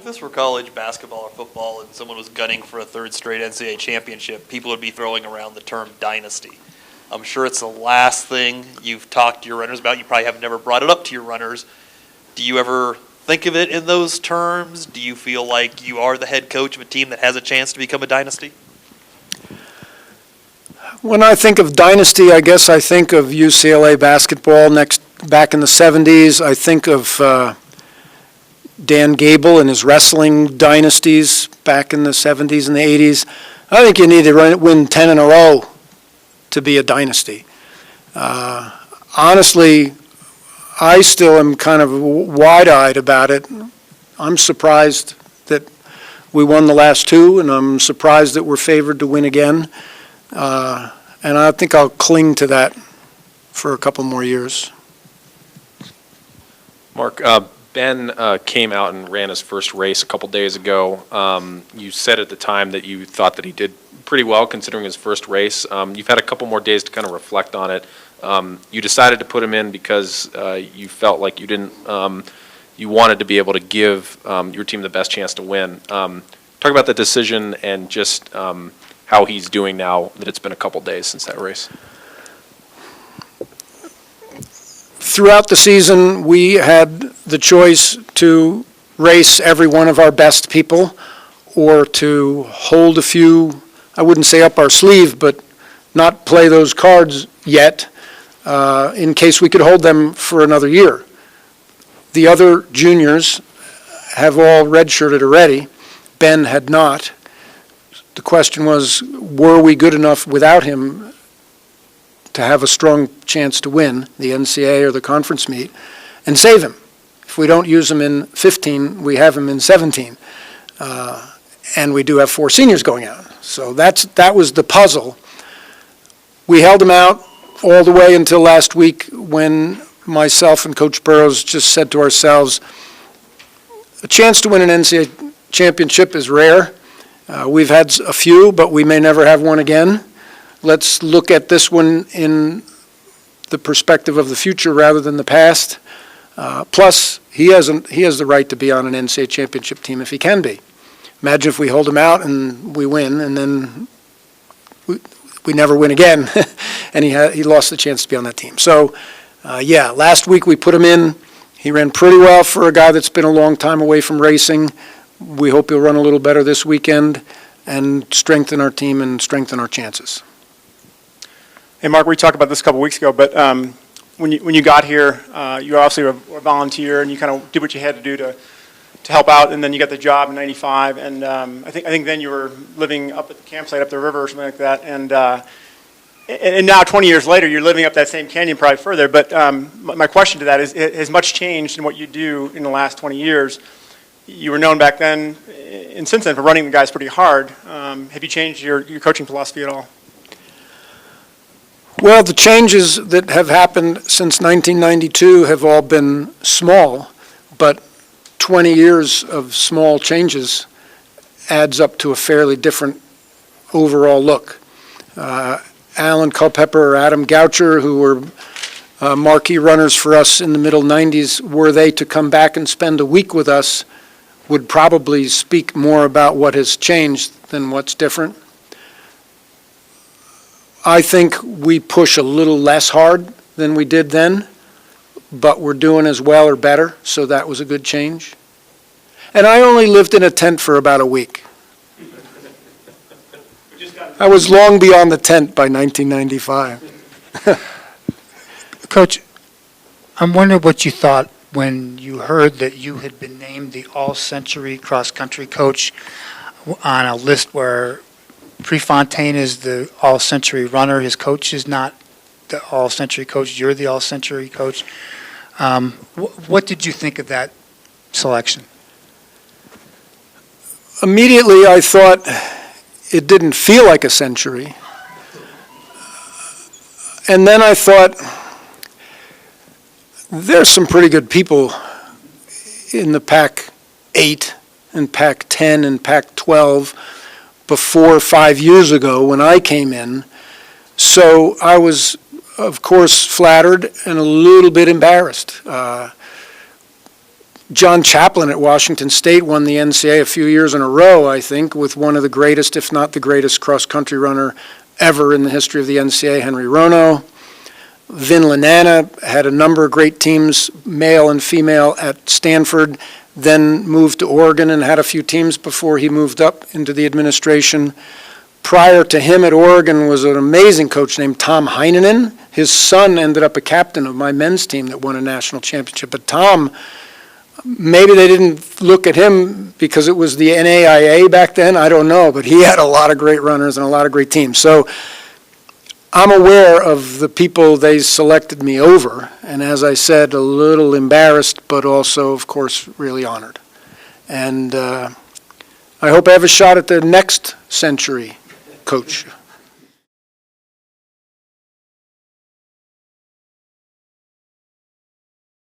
If this were college basketball or football and someone was gunning for a third straight NCAA championship, people would be throwing around the term dynasty. I'm sure it's the last thing you've talked to your runners about. You probably have never brought it up to your runners. Do you ever think of it in those terms? Do you feel like you are the head coach of a team that has a chance to become a dynasty? When I think of dynasty, I guess I think of UCLA basketball back in the 70s. I think of Dan Gable and his wrestling dynasties back in the 70s and the 80s. I think you need to win 10 in a row to be a dynasty. Honestly, I still am kind of wide-eyed about it. I'm surprised that we won the last two, and I'm surprised that we're favored to win again. And I think I'll cling to that for a couple more years. Mark, Ben came out and ran his first race a couple days ago. You said at the time that you thought that he did pretty well considering his first race. You've had a couple more days to kind of reflect on it. You decided to put him in because you felt like you wanted to be able to give your team the best chance to win. Talk about that decision and just how he's doing now that it's been a couple days since that race. Throughout the season, we had the choice to race every one of our best people or to hold a few, I wouldn't say up our sleeve, but not play those cards yet in case we could hold them for another year. The other juniors have all redshirted already. Ben had not. The question was, were we good enough without him to have a strong chance to win the NCAA or the conference meet and save him? If we don't use him in 15, we have him in 17. And we do have 4 seniors going out. So that was the puzzle. We held him out all the way until last week when myself and Coach Burrows just said to ourselves, a chance to win an NCAA championship is rare. We've had a few, but we may never have one again. Let's look at this one in the perspective of the future rather than the past. Plus, he has the right to be on an NCAA championship team if he can be. Imagine if we hold him out and we win, and then we never win again, and he lost the chance to be on that team. So, last week we put him in. He ran pretty well for a guy that's been a long time away from racing. We hope he'll run a little better this weekend and strengthen our team and strengthen our chances. Hey, Mark, we talked about this a couple weeks ago, but when you got here, you obviously were a volunteer and you kind of did what you had to do to help out, and then you got the job in '95, and I think then you were living up at the campsite up the river or something like that, and now 20 years later you're living up that same canyon, probably further. But my question to that is, has much changed in what you do in the last 20 years? You were known back then and since then for running the guys pretty hard. Have you changed your coaching philosophy at all? Well, the changes that have happened since 1992 have all been small, but 20 years of small changes adds up to a fairly different overall look. Alan Culpepper or Adam Goucher, who were marquee runners for us in the middle 90s, were they to come back and spend a week with us, would probably speak more about what has changed than what's different. I think we push a little less hard than we did then, but we're doing as well or better, so that was a good change. And I only lived in a tent for about a week. I was long beyond the tent by 1995. Coach, I'm wondering what you thought when you heard that you had been named the all-century cross-country coach on a list where Prefontaine is the all-century runner. His coach is not the all-century coach. You're the all-century coach. What did you think of that selection? Immediately, I thought it didn't feel like a century. And then I thought, there's some pretty good people in the Pac-8 and Pac-10 and Pac-12 before 5 years ago when I came in. So I was, of course, flattered and a little bit embarrassed. John Chaplin at Washington State won the NCAA a few years in a row, I think, with one of the greatest, if not the greatest, cross-country runner ever in the history of the NCAA, Henry Rono. Vin Lanana had a number of great teams, male and female, at Stanford, then moved to Oregon and had a few teams before he moved up into the administration. Prior to him at Oregon was an amazing coach named Tom Heinonen. His son ended up a captain of my men's team that won a national championship. But Tom, maybe they didn't look at him because it was the NAIA back then, I don't know, but he had a lot of great runners and a lot of great teams. So I'm aware of the people they selected me over, and as I said, a little embarrassed, but also, of course, really honored. And I hope I have a shot at the next century coach.